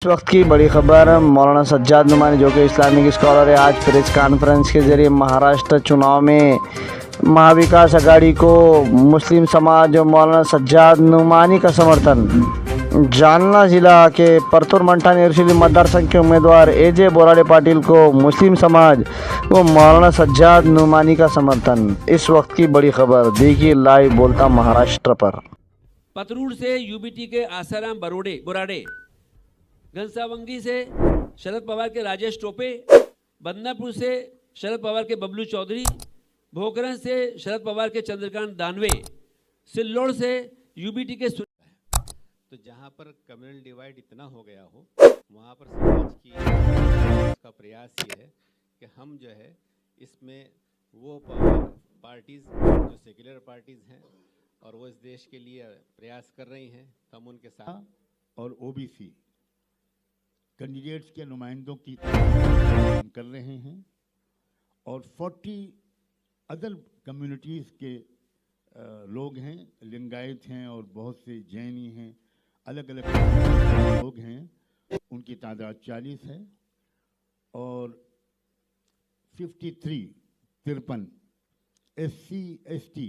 इस वक्त की बड़ी खबर, मौलाना सज्जाद नुमानी जो कि इस्लामिक स्कॉलर है, आज प्रेस कॉन्फ्रेंस के जरिए महाराष्ट्र चुनाव में महाविकास आघाड़ी को मुस्लिम समाज और मौलाना सज्जाद नुमानी का समर्थन। जालना जिला के परतूर मंठा निर्शली मतदार संघ के उम्मीदवार एजे बोराडे पाटिल को मुस्लिम समाज व मौलाना सज्जाद नुमानी का समर्थन। इस वक्त की बड़ी खबर देखिए लाइव बोलता महाराष्ट्र पर। पतरूर से यूबीटी के आसाराम बोराडे, घनसावंगी से शरद पवार के राजेश टोपे, बदनापुर से शरद पवार के बबलू चौधरी, भोकरन से शरद पवार के चंद्रकांत दानवे, सिल्लोड़ से यूबीटी के तो जहाँ पर कम्युनल डिवाइड इतना हो गया हो वहाँ पर समाज की का प्रयास ये है कि हम जो है इसमें वो पार्टीज़ जो सेक्युलर पार्टीज़ हैं और वो इस देश के लिए प्रयास कर रही हैं, तो हम उनके साथ और ओबीसी कैंडिडेट्स के नुमाइंदों की हम कर रहे हैं और 40 अदर कम्युनिटीज़ के लोग हैं, लिंगायत हैं और बहुत से जैनी हैं, अलग अलग लोग हैं, उनकी तादाद 40 है और 53 SC ST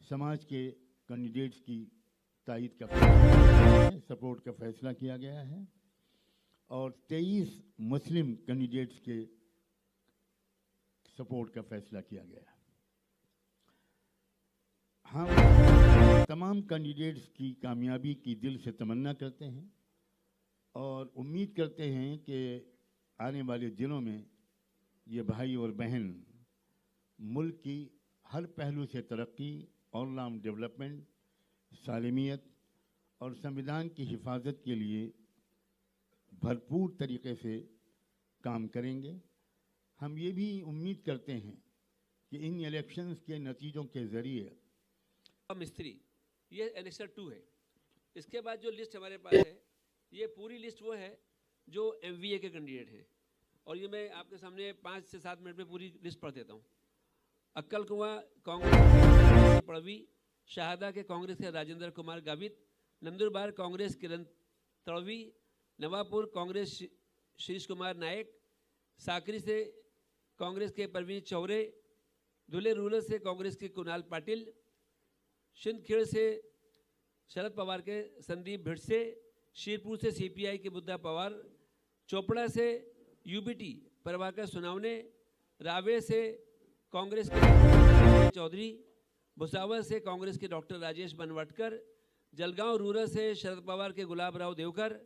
समाज के कैंडिडेट्स की तायद का सपोर्ट का फैसला किया गया है और 23 मुस्लिम कैंडिडेट्स के सपोर्ट का फैसला किया गया। हम तमाम कैंडिडेट्स की कामयाबी की दिल से तमन्ना करते हैं और उम्मीद करते हैं कि आने वाले दिनों में ये भाई और बहन मुल्क की हर पहलू से तरक्की, ऑल राउंड डेवलपमेंट, सालिमियत और संविधान की हिफाजत के लिए भरपूर तरीके से काम करेंगे। हम ये भी उम्मीद करते हैं कि इन इलेक्शंस के नतीजों के ज़रिए मिस्त्री, ये एनेक्सर 2 है। इसके बाद जो लिस्ट हमारे पास है, ये पूरी लिस्ट वो है जो MVA के कैंडिडेट हैं और ये मैं आपके सामने 5 से 7 मिनट में पूरी लिस्ट पढ़ देता हूँ। अक्कल कुआं कांग्रेस के पड़वी, शहादा के कांग्रेस के राजेंद्र कुमार गावित, नंदुरबार कांग्रेस किरण तड़वी, नवापुर कांग्रेस शीश कुमार नायक, साकरी से कांग्रेस के परवीन चौरे, धुले रूरल से कांग्रेस के कुणाल पाटिल, शिंदखेड़ से शरद पवार के संदीप भिड़से, शीरपुर से CPI के बुद्धा पवार, चोपड़ा से UBT प्रभाकर सुनावने, रावे से कांग्रेस के चौधरी, भुसावल से कांग्रेस के डॉक्टर राजेश बनवटकर, जलगांव रूरल से शरद पवार के गुलाब राव देवकर,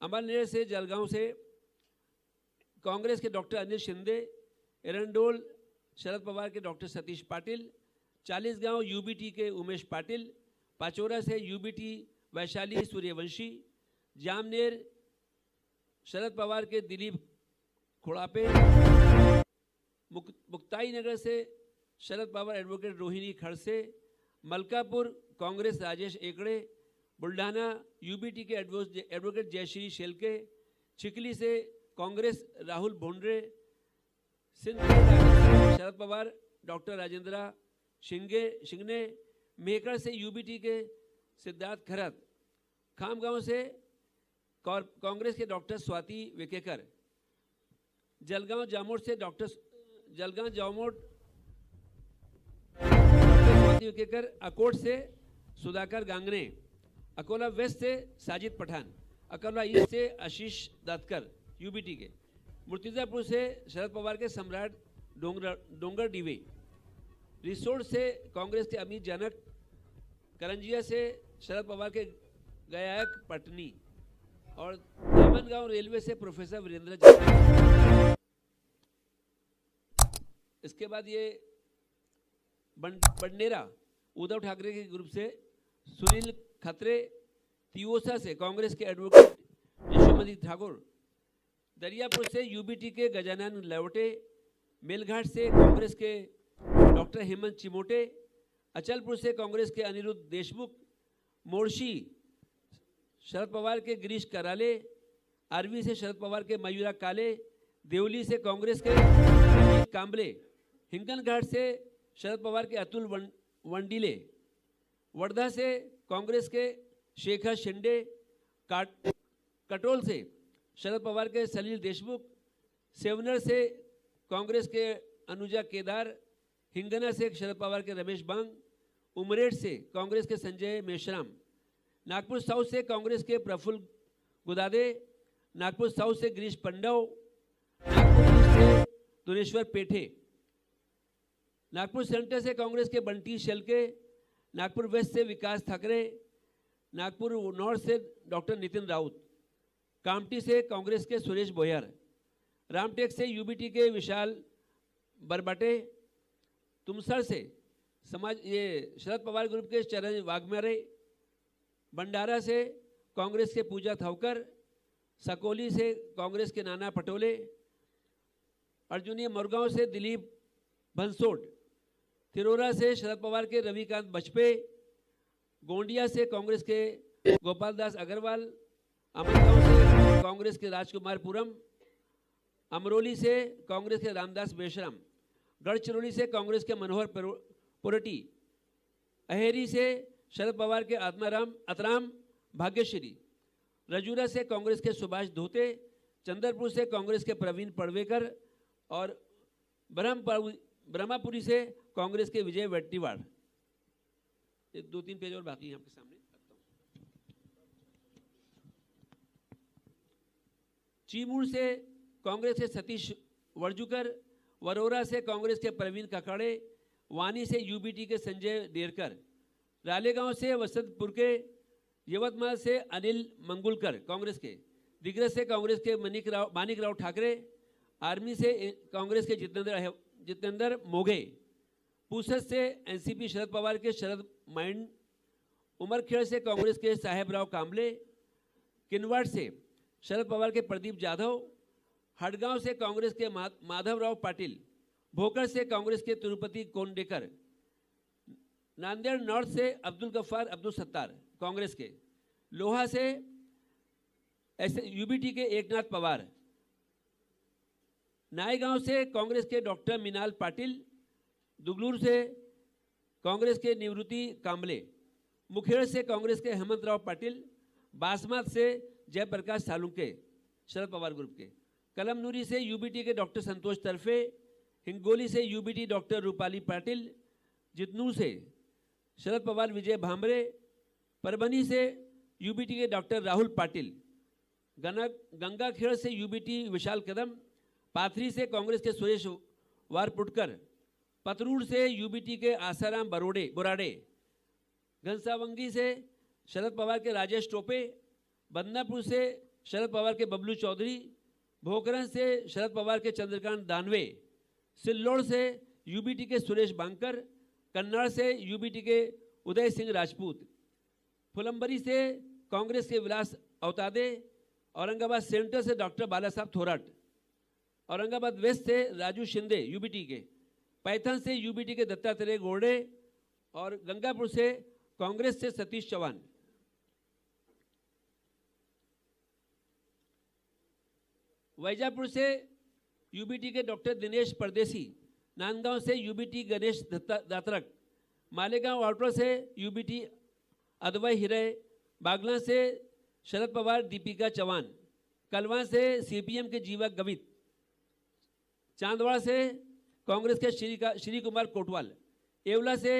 अमरनेर से जलगांव से कांग्रेस के डॉक्टर अनिल शिंदे, एरंडोल शरद पवार के डॉक्टर सतीश पाटिल, 40गांव UBT के उमेश पाटिल, पाचोरा से UBT वैशाली सूर्यवंशी, जामनेर शरद पवार के दिलीप खोड़ापे, मुक्ताई नगर से शरद पवार एडवोकेट रोहिणी खड़से, मलकापुर कांग्रेस राजेश एकड़े, बुल्ढाना UBT के एडवोकेट जयश्री शेलके, चिखली से कांग्रेस राहुल भोंडरे, सिंध शरद पवार डॉक्टर राजेंद्र शिंगने, मेहकर से UBT के सिद्धार्थ खरत, खामगांव से कांग्रेस के डॉक्टर स्वाति विकेकर, जलगांव जामोद से स्वाति विकेकर, अकोट से सुधाकर गांगने, अकोला वेस्ट से साजिद पठान, अकोला ईस्ट से आशीष दातकर UBT के, मुर्तिजापुर से शरद पवार के सम्राट डोंगर डीवे, रिसोर्ट से कांग्रेस के अमित जनक, करंजिया से शरद पवार के गायक पटनी और दामनगांव रेलवे से प्रोफेसर वीरेंद्र जैन। इसके बाद ये बंडेरा उद्धव ठाकरे के ग्रुप से सुनील खत्रे, तियोसा से कांग्रेस के एडवोकेट यशोमती ठाकुर, दरियापुर से UBT के गजानन लवटे, मेलघाट से कांग्रेस के डॉक्टर हेमंत चिमोटे, अचलपुर से कांग्रेस के अनिरुद्ध देशमुख, मोर्शी शरद पवार के गिरीश कराले, आरवी से शरद पवार के मयूरा काले, देवली से कांग्रेस के अजीत कांबले, हिंगनघाट से शरद पवार के अतुल वंडीले, वर्धा से कांग्रेस के शेखर शिंदे, कटोल से शरद पवार के सलील देशमुख, सेवनर से कांग्रेस के अनुजा केदार, हिंगना से शरद पवार के रमेश बांग, उमरेड से कांग्रेस के संजय मेश्राम, नागपुर साउथ से कांग्रेस के प्रफुल्ल गुदादे, नागपुर साउथ से गिरीश पंडव, नागपुर ईस्ट से दुनेश्वर पेठे, नागपुर सेंटर से कांग्रेस के बंटी शेलके, नागपुर वेस्ट से विकास ठाकरे, नागपुर नॉर्थ से डॉक्टर नितिन राउत, कामठी से कांग्रेस के सुरेश बोयर, रामटेक से यूबीटी के विशाल बरबाटे, तुमसर से शरद पवार ग्रुप के चरण वाघमारे, भंडारा से कांग्रेस के पूजा थावकर, सकोली से कांग्रेस के नाना पटोले, अर्जुनीय मोरगांव से दिलीप भंसोड, थिरोरा से शरद पवार के रविकांत बजपेयी, गोंडिया से कांग्रेस के गोपाल दास अग्रवाल, अमरगांव से कांग्रेस के राजकुमार पुरम, अमरोली से कांग्रेस के रामदास बेशराम, गढ़चिरौली से कांग्रेस के मनोहर पुरटी, अहेरी से शरद पवार के आत्माराम अतराम भाग्यश्री, रजूरा से कांग्रेस के सुभाष धोते, चंद्रपुर से कांग्रेस के प्रवीण पड़वेकर और ब्रह्मापुरी से कांग्रेस के विजय वेट्टीवाड़। ये 2-3 पेज और बाकी हैं आपके सामने रखता हूं। चीमूर से कांग्रेस के सतीश वर्जुकर, वरोरा से कांग्रेस के प्रवीण ककाड़े, वानी से यूबीटी के संजय डेरकर, रालेगांव से वसंतपुर के, यवतमाल से अनिल मंगुलकर कांग्रेस के, दिग्रज से कांग्रेस के मानिक राव ठाकरे, आर्मी से कांग्रेस के जितेंद्र मोघे, पूसद से एनसीपी शरद पवार के शरद माइंड, उमरखेड़ से कांग्रेस के साहेबराव कांबले, किनवाड़ से शरद पवार के प्रदीप जाधव, हडगांव से कांग्रेस के माधवराव पाटिल, भोकर से कांग्रेस के तिरुपति कोंडेकर, नांदेड़ नॉर्थ से अब्दुल गफ्फार अब्दुल सत्तार कांग्रेस के, लोहा से यूबीटी के एकनाथ पवार, नायगांव से कांग्रेस के डॉक्टर मिनाल पाटिल, दुगलूर से कांग्रेस के निवृत्ति कांबले, मुखेड़ से कांग्रेस के हेमंतराव पाटिल, बासमत से जयप्रकाश सालुंके शरद पवार ग्रुप के, कलमनुरी से यूबीटी के डॉक्टर संतोष तरफे, हिंगोली से यूबीटी डॉक्टर रूपाली पाटिल, जितनू से शरद पवार विजय भामरे, परभनी से यूबीटी के डॉक्टर राहुल पाटिल, गंगाखेड़ से यूबीटी विशाल कदम, पाथरी से कांग्रेस के सुरेश वारपुटकर, पतरूड़ से यूबीटी के आसाराम बोराडे, घनसावंगी से शरद पवार के राजेश टोपे, बदनापुर से शरद पवार के बबलू चौधरी, भोकरन से शरद पवार के चंद्रकांत दानवे, सिल्लोड़ से यूबीटी के सुरेश बांकर, कन्नड़ से यूबीटी के उदय सिंह राजपूत, फुलंबरी से कांग्रेस के विलास अवतादे, औरंगाबाद सेंटर से डॉक्टर बाला साहब थोराट, औरंगाबाद वेस्ट से राजू शिंदे यूबीटी के, पैथन से यूबीटी के दत्तात्रेय गोड़े और गंगापुर से कांग्रेस से सतीश चौहान। वैजापुर से यूबीटी के डॉक्टर दिनेश परदेसी, नांदगांव से यूबीटी गणेश दातरक, मालेगांव आउटर से यूबीटी अदवय हिरय, बागला से शरद पवार दीपिका चौहान, कलवा से सीपीएम के जीवा गवित, चांदवाड़ से कांग्रेस के श्री कुमार कोटवाल, एवला से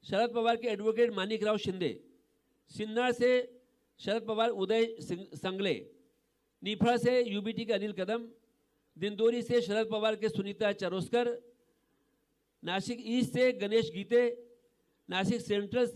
शरद पवार के एडवोकेट मानिक राव शिंदे, सिन्नार से शरद पवार उदय संगले, नीफड़ा से यूबीटी के अनिल कदम, दिंदोरी से शरद पवार के सुनीता चरोस्कर, नासिक ईस्ट से गणेश गीते, नासिक सेंट्रल